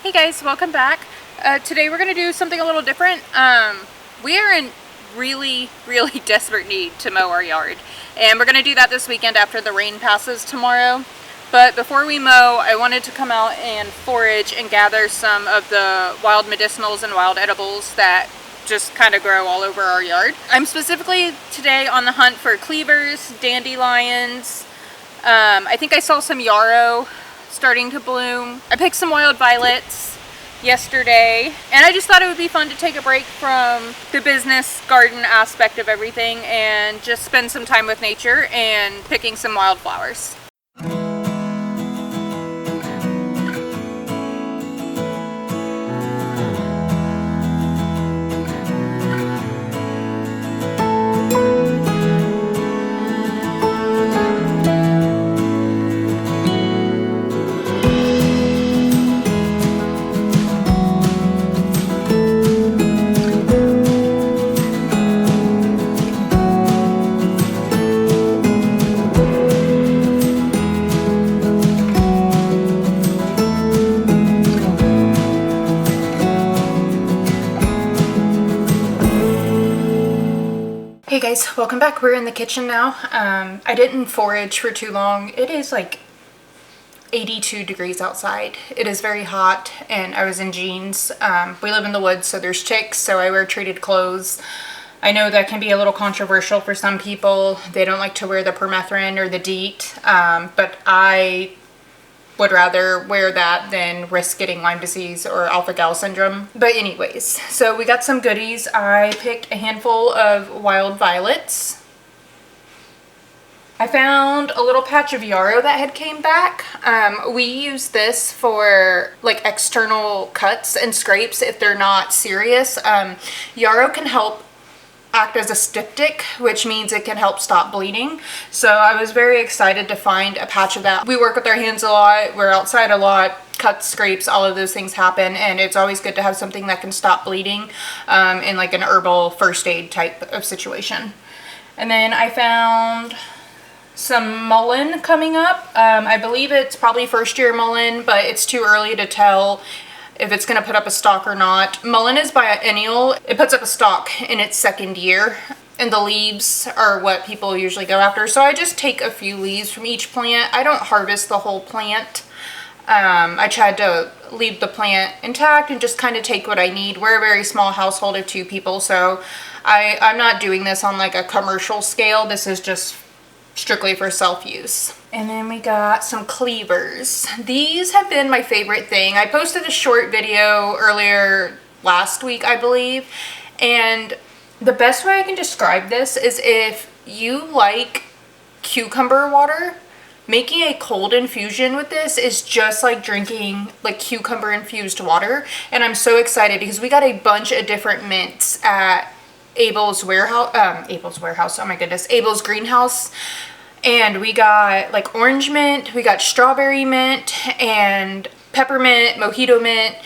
Hey guys, welcome back. Today we're going to do something a little different. We are in really desperate need to mow our yard. And we're going to do that this weekend after the rain passes tomorrow. But before we mow, I wanted to come out and forage and gather some of the wild medicinals and wild edibles that just kind of grow all over our yard. I'm specifically today on the hunt for cleavers, dandelions. I think I saw some yarrow starting to bloom. I picked some wild violets yesterday, and I just thought it would be fun to take a break from the business garden aspect of everything and just spend some time with nature and picking some wildflowers. Hey guys, welcome back. We're in the kitchen now. I didn't forage for too long. It is like 82 degrees outside. It is very hot and I was in jeans. We live in the woods, so there's ticks, so I wear treated clothes. I know that can be a little controversial for some people. They don't like to wear the permethrin or the DEET, but I would rather wear that than risk getting Lyme disease or alpha-gal syndrome. But anyways, so we got some goodies. I picked a handful of wild violets. I found a little patch of yarrow that had came back. We use this for like external cuts and scrapes if they're not serious. Yarrow can help act as a styptic, which means it can help stop bleeding. So I was very excited to find a patch of that. We work with our hands a lot, we're outside a lot, cuts, scrapes, all of those things happen, and it's always good to have something that can stop bleeding in like an herbal first aid type of situation. And then I found some mullein coming up. I believe it's probably first year mullein, but it's too early to tell if it's going to put up a stalk or not. Mullein is biennial. It puts up a stalk in its second year, and the leaves are what people usually go after. So I just take a few leaves from each plant. I don't harvest the whole plant. I tried to leave the plant intact and just kind of take what I need. We're a very small household of 2 people, so I'm not doing this on like a commercial scale. This is just strictly for self-use. And then we got some cleavers. These have been my favorite thing. I posted a short video earlier last week, I believe, and the best way I can describe this is if you like cucumber water, making a cold infusion with this is just like drinking like cucumber infused water. And I'm so excited because we got a bunch of different mints at Abel's greenhouse, and we got like orange mint, we got strawberry mint, and peppermint, mojito mint,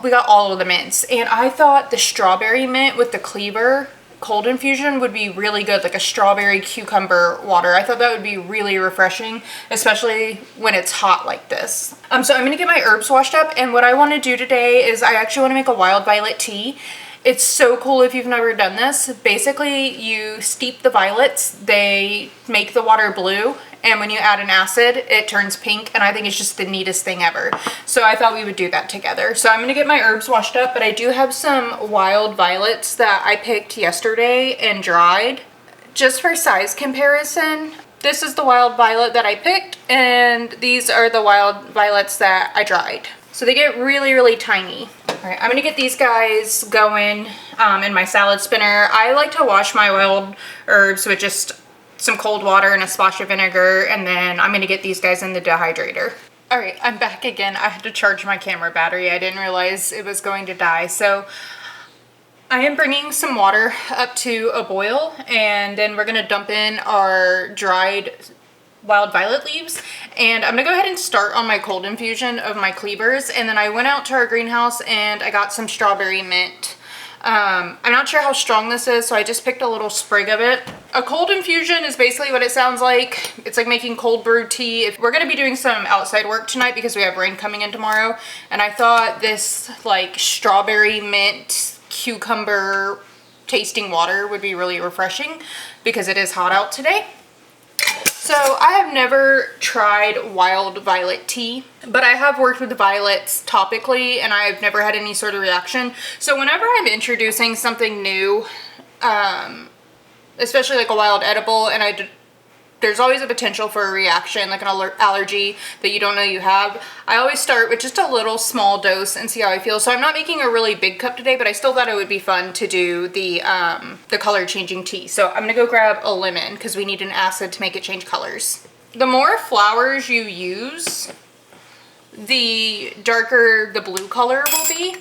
we got all of the mints. And I thought the strawberry mint with the cleaver cold infusion would be really good, like a strawberry cucumber water. I thought that would be really refreshing, especially when it's hot like this. So I'm gonna get my herbs washed up, and what I want to do today is I actually want to make a wild violet tea. It's so cool if you've never done this. Basically, you steep the violets, they make the water blue, and when you add an acid, it turns pink, and I think it's just the neatest thing ever. So I thought we would do that together. So I'm gonna get my herbs washed up, but I do have some wild violets that I picked yesterday and dried. Just for size comparison, this is the wild violet that I picked, and these are the wild violets that I dried. So they get really tiny. All right, I'm gonna get these guys going in my salad spinner. I like to wash my wild herbs with just some cold water and a splash of vinegar, and then I'm gonna get these guys in the dehydrator. All right, I'm back again. I had to charge my camera battery. I didn't realize it was going to die. So I am bringing some water up to a boil, and then we're gonna dump in our dried wild violet leaves, and I'm gonna go ahead and start on my cold infusion of my cleavers. And then I went out to our greenhouse and I got some strawberry mint. I'm not sure how strong this is, so I just picked a little sprig of it. A cold infusion is basically what it sounds like. It's like making cold brew tea. We're gonna be doing some outside work tonight because we have rain coming in tomorrow, and I thought this like strawberry mint cucumber tasting water would be really refreshing because it is hot out today. So I have never tried wild violet tea, but I have worked with violets topically and I've never had any sort of reaction. So whenever I'm introducing something new, especially like a wild edible, and there's always a potential for a reaction, like an allergy that you don't know you have, I always start with just a little small dose and see how I feel. So I'm not making a really big cup today, but I still thought it would be fun to do the color changing tea. So I'm gonna go grab a lemon because we need an acid to make it change colors. The more flowers you use, the darker the blue color will be.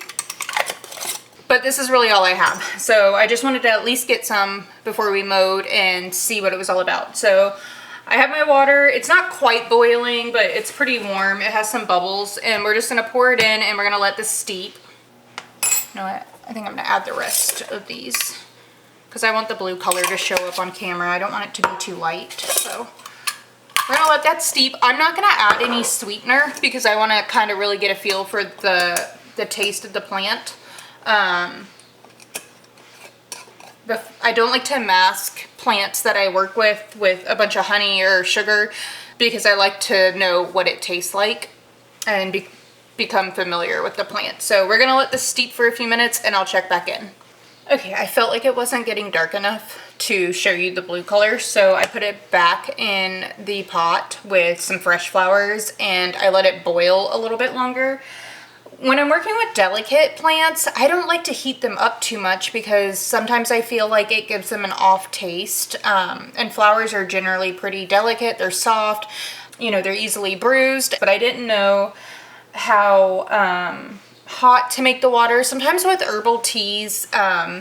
But this is really all I have. So I just wanted to at least get some before we mowed and see what it was all about. So I have my water. It's not quite boiling, but it's pretty warm. It has some bubbles, and we're just gonna pour it in and we're gonna let this steep. You know what? I think I'm gonna add the rest of these because I want the blue color to show up on camera. I don't want it to be too light. So we're gonna let that steep. I'm not gonna add any sweetener because I wanna kind of really get a feel for the taste of the plant. I don't like to mask plants that I work with a bunch of honey or sugar because I like to know what it tastes like and become familiar with the plant. So we're gonna let this steep for a few minutes and I'll check back in. Okay, I felt like it wasn't getting dark enough to show you the blue color, so I put it back in the pot with some fresh flowers and I let it boil a little bit longer. When I'm working with delicate plants, I don't like to heat them up too much because sometimes I feel like it gives them an off taste. And flowers are generally pretty delicate. They're soft, you know, they're easily bruised, but I didn't know how hot to make the water. Sometimes with herbal teas,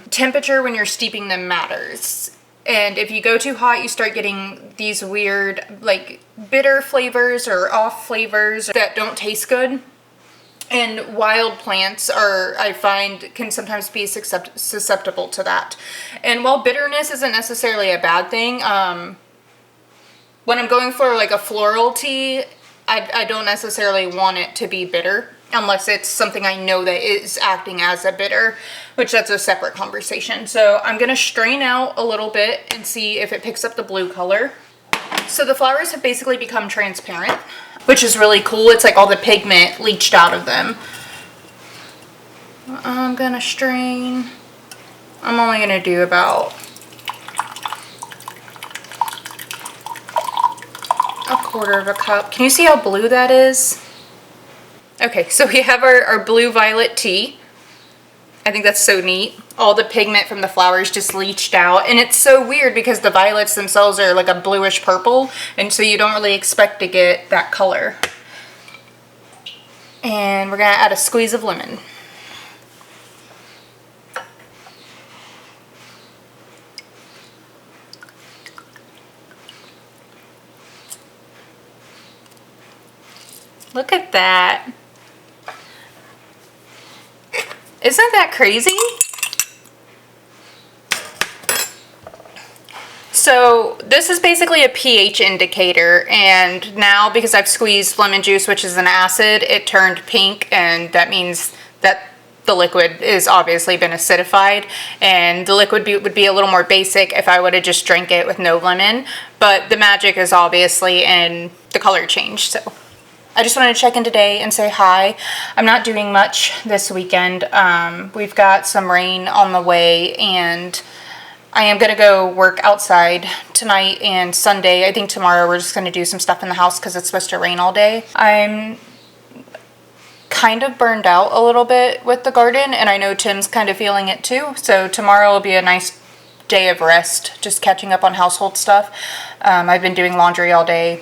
temperature when you're steeping them matters. And if you go too hot, you start getting these weird, like, bitter flavors or off flavors that don't taste good. And wild plants are, I find, can sometimes be susceptible to that. And while bitterness isn't necessarily a bad thing, when I'm going for like a floral tea, I don't necessarily want it to be bitter unless it's something I know that is acting as a bitter, which that's a separate conversation. So I'm gonna strain out a little bit and see if it picks up the blue color. So the flowers have basically become transparent, which is really cool. It's like all the pigment leached out of them. I'm gonna strain. I'm only gonna do about a quarter of a cup. Can you see how blue that is? Okay, so we have our blue violet tea. I think that's so neat. All the pigment from the flowers just leached out. And it's so weird because the violets themselves are like a bluish purple. And so you don't really expect to get that color. And we're gonna add a squeeze of lemon. Look at that. Isn't that crazy? So this is basically a pH indicator, and now because I've squeezed lemon juice, which is an acid, it turned pink, and that means that the liquid is obviously been acidified, and the liquid would be a little more basic if I would have just drank it with no lemon, but the magic is obviously in the color change. So I just wanted to check in today and say hi. I'm not doing much this weekend. We've got some rain on the way, and I am gonna go work outside tonight and Sunday. I think tomorrow we're just gonna do some stuff in the house because it's supposed to rain all day. I'm kind of burned out a little bit with the garden, and I know Tim's kind of feeling it too. So tomorrow will be a nice day of rest, just catching up on household stuff. I've been doing laundry all day.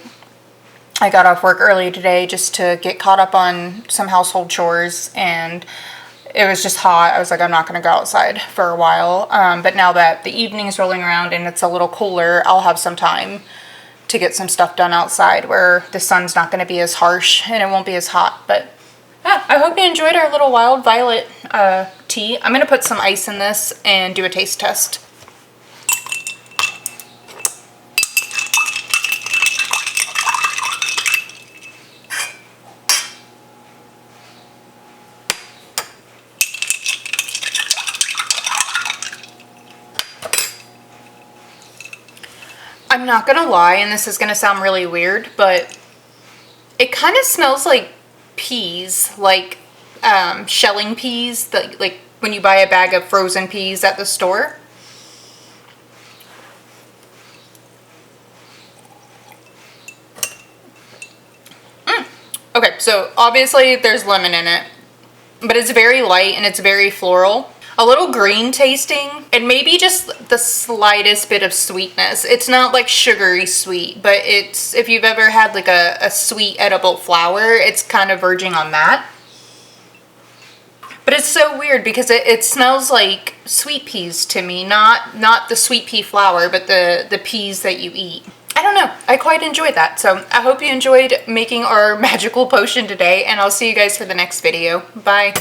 I got off work early today just to get caught up on some household chores, and it was just hot. I was like, I'm not going to go outside for a while. But now that the evening is rolling around and it's a little cooler, I'll have some time to get some stuff done outside where the sun's not going to be as harsh and it won't be as hot. But yeah, I hope you enjoyed our little wild violet tea. I'm gonna put some ice in this and do a taste test. I'm not gonna lie, and this is gonna sound really weird, but it kind of smells like peas, like shelling peas, like when you buy a bag of frozen peas at the store. Okay, so obviously there's lemon in it, but it's very light and it's very floral. A little green tasting, and maybe just the slightest bit of sweetness. It's not like sugary sweet, but it's, if you've ever had like a sweet edible flower, it's kind of verging on that. But it's so weird because it smells like sweet peas to me, not the sweet pea flour, but the peas that you eat. I don't know, I quite enjoyed that. So I hope you enjoyed making our magical potion today, and I'll see you guys for the next video. Bye.